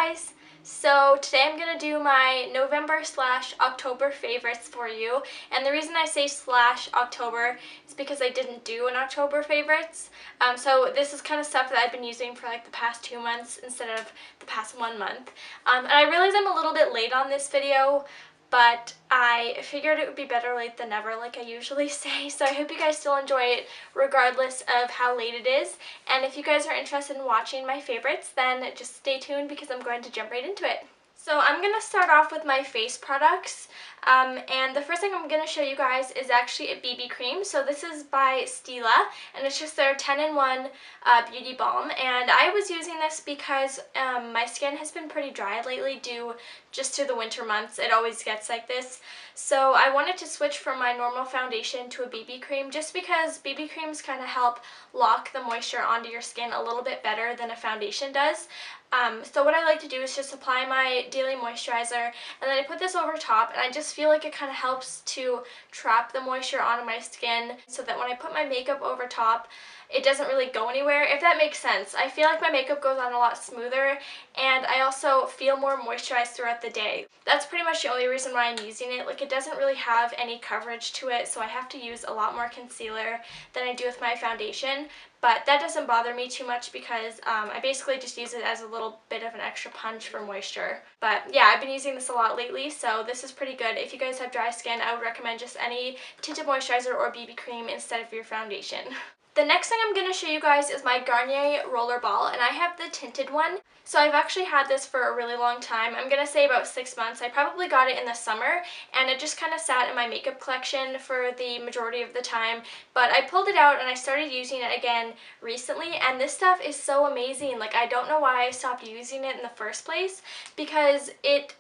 guys! So today I'm going to do my November/October favorites for you, and the reason I say /October is because I didn't do an October favorites. So this is kind of stuff that I've been using for like the past 2 months instead of the past 1 month. And I realize I'm a little bit late on this video, but I figured it would be better late than never, like I usually say, so I hope you guys still enjoy it regardless of how late it is. And if you guys are interested in watching my favorites, then just stay tuned because I'm going to jump right into it. So I'm going to start off with my face products, and the first thing I'm going to show you guys is actually a BB cream. So this is by Stila, and it's just their 10-in-1 beauty balm, and I was using this because my skin has been pretty dry lately due just to the winter months. It always gets like this. So I wanted to switch from my normal foundation to a BB cream just because BB creams kind of help lock the moisture onto your skin a little bit better than a foundation does. So what I like to do is just apply my daily moisturizer, and then I put this over top, and I just feel like it kind of helps to trap the moisture onto my skin so that when I put my makeup over top, it doesn't really go anywhere, if that makes sense. I feel like my makeup goes on a lot smoother, and I also feel more moisturized throughout the day. That's pretty much the only reason why I'm using it. Like, it doesn't really have any coverage to it, so I have to use a lot more concealer than I do with my foundation. But that doesn't bother me too much because I basically just use it as a little bit of an extra punch for moisture. But yeah, I've been using this a lot lately, so this is pretty good. If you guys have dry skin, I would recommend just any tinted moisturizer or BB cream instead of your foundation. The next thing I'm going to show you guys is my Garnier Roller Ball, and I have the tinted one. So I've actually had this for a really long time. I'm going to say about 6 months. I probably got it in the summer, and it just kind of sat in my makeup collection for the majority of the time. But I pulled it out and I started using it again recently, and this stuff is so amazing. Like, I don't know why I stopped using it in the first place, because it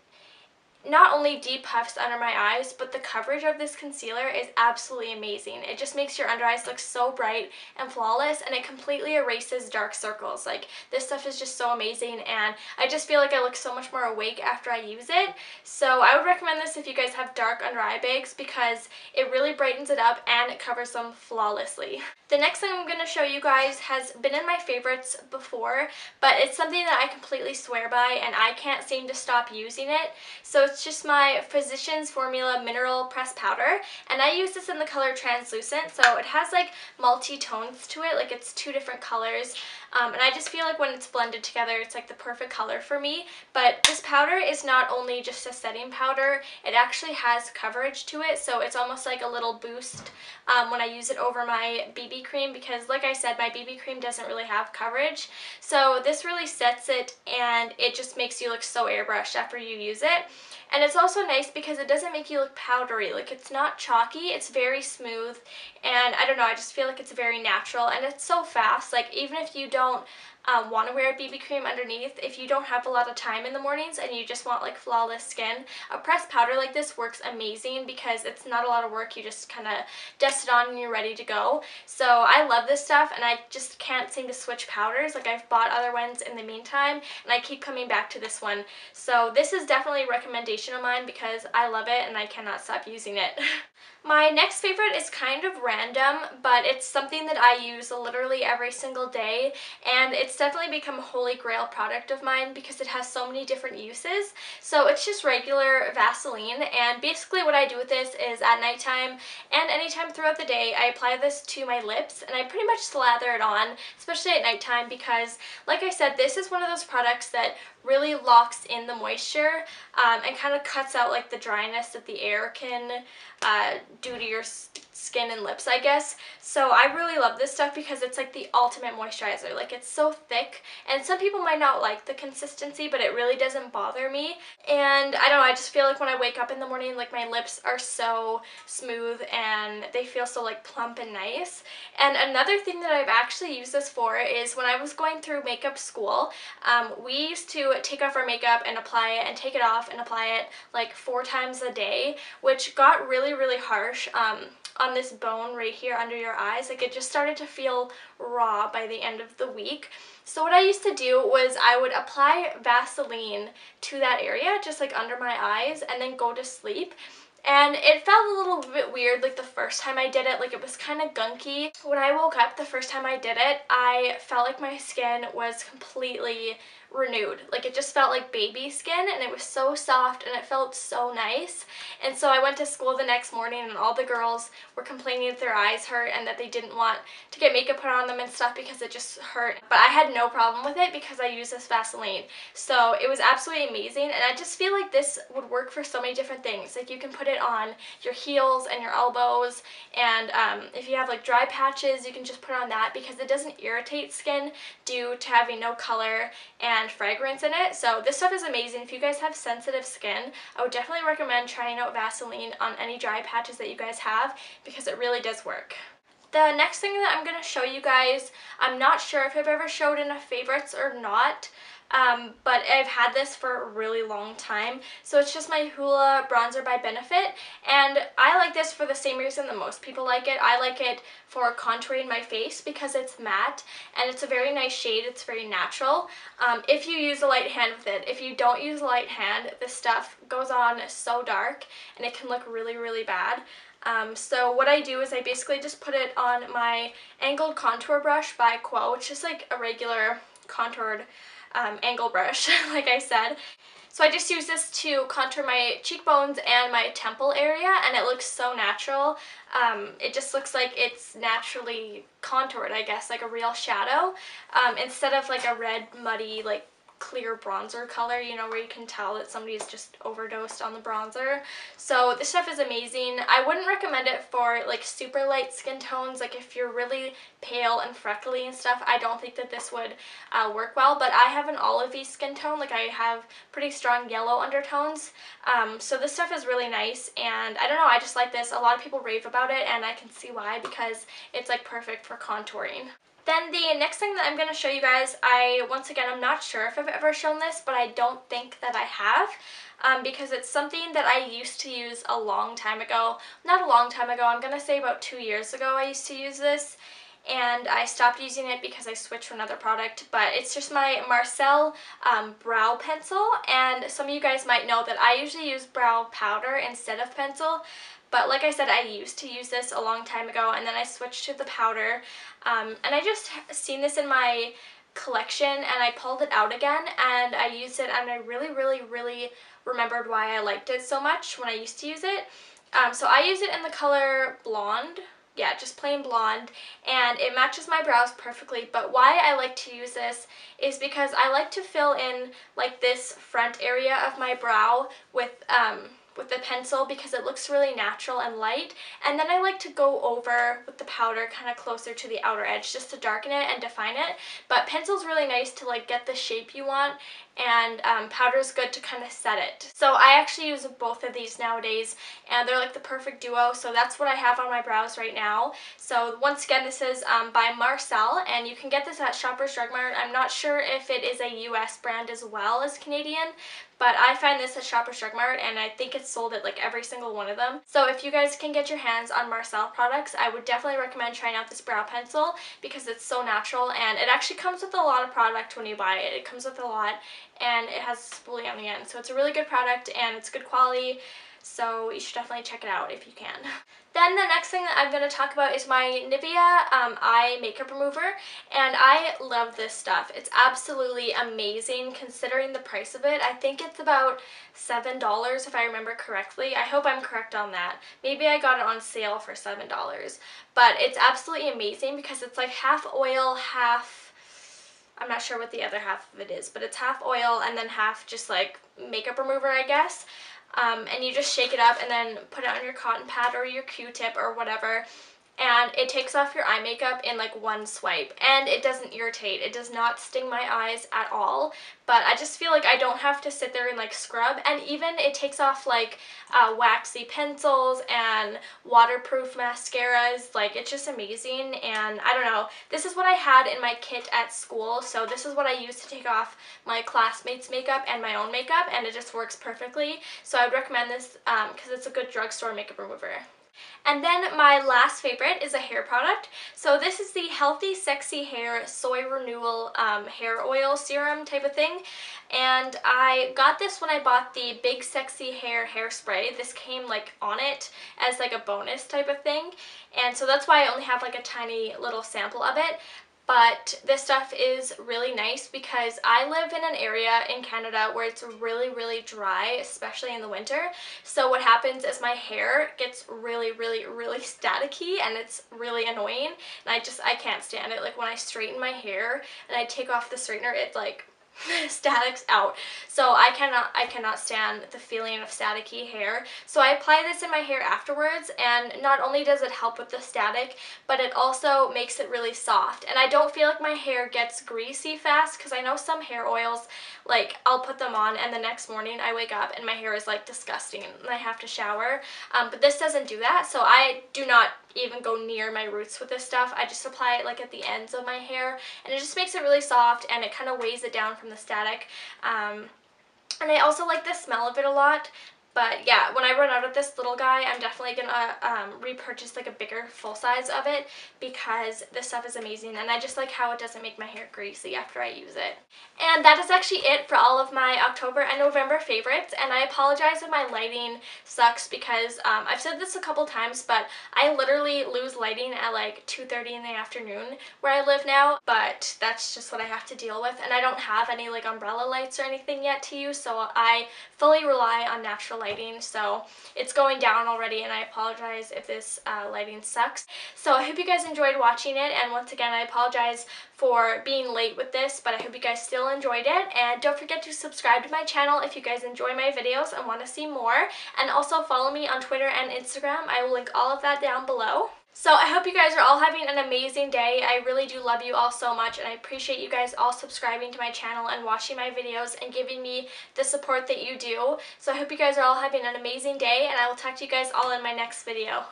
not only deep puffs under my eyes, but the coverage of this concealer is absolutely amazing. It just makes your under eyes look so bright and flawless, and it completely erases dark circles. Like, this stuff is just so amazing, and I just feel like I look so much more awake after I use it. So I would recommend this if you guys have dark under eye bags because it really brightens it up and it covers them flawlessly. The next thing I'm going to show you guys has been in my favorites before, but it's something that I completely swear by and I can't seem to stop using it. So it's just my Physicians Formula Mineral Pressed Powder, and I use this in the color Translucent, so it has like multi-tones to it, like it's 2 different colors, and I just feel like when it's blended together it's like the perfect color for me. But this powder is not only just a setting powder, it actually has coverage to it, so it's almost like a little boost when I use it over my BB cream, because like I said, my BB cream doesn't really have coverage. So this really sets it, and it just makes you look so airbrushed after you use it. And it's also nice because it doesn't make you look powdery. Like, it's not chalky, it's very smooth, and I don't know, I just feel like it's very natural, and it's so fast. Like, even if you don't want to wear a BB cream underneath, if you don't have a lot of time in the mornings and you just want like flawless skin, a pressed powder like this works amazing because it's not a lot of work. You just kind of dust it on and you're ready to go. So I love this stuff, and I just can't seem to switch powders. Like, I've bought other ones in the meantime, and I keep coming back to this one. So this is definitely a recommendation of mine because I love it and I cannot stop using it. My next favorite is kind of random, but it's something that I use literally every single day, and it's definitely become a holy grail product of mine because it has so many different uses. So it's just regular Vaseline, and basically what I do with this is at nighttime and anytime throughout the day, I apply this to my lips, and I pretty much slather it on, especially at nighttime, because like I said, this is one of those products that really locks in the moisture and kind of cuts out like the dryness that the air can do to your skin and lips, I guess. So I really love this stuff because it's like the ultimate moisturizer. Like, it's so thick, and some people might not like the consistency, but it really doesn't bother me. And I don't know, I just feel like when I wake up in the morning, like, my lips are so smooth and they feel so like plump and nice. And another thing that I've actually used this for is when I was going through makeup school, we used to take off our makeup and apply it and take it off and apply it like 4 times a day, which got really harsh on this bone right here under your eyes. Like, it just started to feel raw by the end of the week. So what I used to do was I would apply Vaseline to that area, just like under my eyes, and then go to sleep. And it felt a little bit weird like the first time I did it, like it was kind of gunky. When I woke up the first time I did it, I felt like my skin was completely renewed. Like it just felt like baby skin, and it was so soft and it felt so nice. And so I went to school the next morning and all the girls were complaining that their eyes hurt and that they didn't want to get makeup put on them and stuff because it just hurt. But I had no problem with it because I use this Vaseline. So it was absolutely amazing, and I just feel like this would work for so many different things. Like you can put it on your heels and your elbows, and if you have like dry patches, you can just put on that because it doesn't irritate skin due to having no color and fragrance in it. So this stuff is amazing. If you guys have sensitive skin, I would definitely recommend trying out Vaseline on any dry patches that you guys have because it really does work. The next thing that I'm going to show you guys, I'm not sure if I've ever showed in a favorites or not, but I've had this for a really long time. So it's just my Hoola bronzer by Benefit, and I like this for the same reason that most people like it. I like it for contouring my face because it's matte and it's a very nice shade. It's very natural if you use a light hand with it. If you don't use a light hand, this stuff goes on so dark and it can look really, really bad. So what I do is I basically just put it on my angled contour brush by Quo. It's just like a regular contoured angle brush, like I said. So I just use this to contour my cheekbones and my temple area, and it looks so natural. It just looks like it's naturally contoured, I guess, like a real shadow, instead of like a red, muddy, like clear bronzer color, you know, where you can tell that somebody's just overdosed on the bronzer. So this stuff is amazing. I wouldn't recommend it for like super light skin tones. Like if you're really pale and freckly and stuff, I don't think that this would work well, but I have an olivey skin tone. Like I have pretty strong yellow undertones, so this stuff is really nice, and I don't know, I just like this. A lot of people rave about it, and I can see why, because it's like perfect for contouring. Then the next thing that I'm going to show you guys, once again, I'm not sure if I've ever shown this, but I don't think that I have, because it's something that I used to use a long time ago. Not a long time ago, I'm going to say about 2 years ago I used to use this, and I stopped using it because I switched to another product, but it's just my Marcel brow pencil, and some of you guys might know that I usually use brow powder instead of pencil. But like I said, I used to use this a long time ago, and then I switched to the powder. And I just seen this in my collection, and I pulled it out again, and I used it, and I really, really, really remembered why I liked it so much when I used to use it. So I use it in the color blonde. Yeah, just plain blonde, and it matches my brows perfectly. But why I like to use this is because I like to fill in like this front area of my brow with the pencil because it looks really natural and light, and then I like to go over with the powder kind of closer to the outer edge just to darken it and define it. But pencil's really nice to like get the shape you want, and powder's good to kind of set it. So I actually use both of these nowadays, and they're like the perfect duo. So that's what I have on my brows right now. So once again, this is by Marcel, and you can get this at Shoppers Drug Mart. I'm not sure if it is a US brand as well as Canadian, but I find this at Shoppers Drug Mart, and I think it's sold at like every single one of them. So if you guys can get your hands on Marcel products, I would definitely recommend trying out this brow pencil because it's so natural, and it actually comes with a lot of product when you buy it. It comes with a lot, and it has spoolie on the end. So it's a really good product, and it's good quality. So you should definitely check it out if you can. Then the next thing that I'm going to talk about is my Nivea eye makeup remover, and I love this stuff. It's absolutely amazing considering the price of it. I think it's about $7 if I remember correctly. I hope I'm correct on that. Maybe I got it on sale for $7, but it's absolutely amazing because it's like half oil, half, I'm not sure what the other half of it is, but it's half oil and then half just like makeup remover, I guess. And you just shake it up and then put it on your cotton pad or your Q-tip or whatever, and it takes off your eye makeup in like one swipe, and it doesn't irritate. It does not sting my eyes at all, but I just feel like I don't have to sit there and like scrub, and even it takes off like waxy pencils and waterproof mascaras. Like, it's just amazing, and I don't know, this is what I had in my kit at school, so this is what I used to take off my classmates' makeup and my own makeup, and it just works perfectly. So I would recommend this because it's a good drugstore makeup remover. And then my last favorite is a hair product. So this is the Healthy Sexy Hair Soy Renewal Hair Oil Serum type of thing. And I got this when I bought the Big Sexy Hair Hairspray. This came like on it as like a bonus type of thing. And so that's why I only have like a tiny little sample of it. but this stuff is really nice because I live in an area in Canada where it's really, really dry, especially in the winter. So what happens is my hair gets really, really, really staticky, and it's really annoying, and I can't stand it. Like when I straighten my hair and I take off the straightener, it's like statics out. So I cannot stand the feeling of staticky hair. So I apply this in my hair afterwards, and not only does it help with the static, but it also makes it really soft. And I don't feel like my hair gets greasy fast, because I know some hair oils, like I'll put them on and the next morning I wake up and my hair is like disgusting and I have to shower. But this doesn't do that, so I do not even go near my roots with this stuff. I just apply it like at the ends of my hair, and it just makes it really soft, and it kind of weighs it down from the static. And I also like the smell of it a lot. But yeah, when I run out of this little guy, I'm definitely gonna repurchase like a bigger full size of it, because this stuff is amazing, and I just like how it doesn't make my hair greasy after I use it. And that is actually it for all of my October and November favorites, and I apologize if my lighting sucks, because I've said this a couple times, but I literally lose lighting at like 2:30 in the afternoon where I live now, but that's just what I have to deal with, and I don't have any like umbrella lights or anything yet to use, so I fully rely on natural lighting. So it's going down already, and I apologize if this lighting sucks. So I hope you guys enjoyed watching it, and once again I apologize for being late with this, but I hope you guys still enjoyed it. And don't forget to subscribe to my channel if you guys enjoy my videos and want to see more, and also follow me on Twitter and Instagram. I will link all of that down below. So I hope you guys are all having an amazing day. I really do love you all so much, and I appreciate you guys all subscribing to my channel and watching my videos and giving me the support that you do. So I hope you guys are all having an amazing day, and I will talk to you guys all in my next video.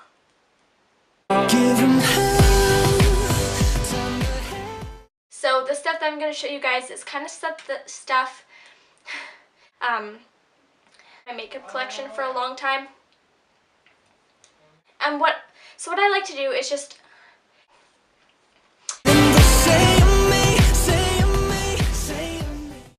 So the stuff that I'm going to show you guys is kind of stuff my makeup collection for a long time. And what I like to do is just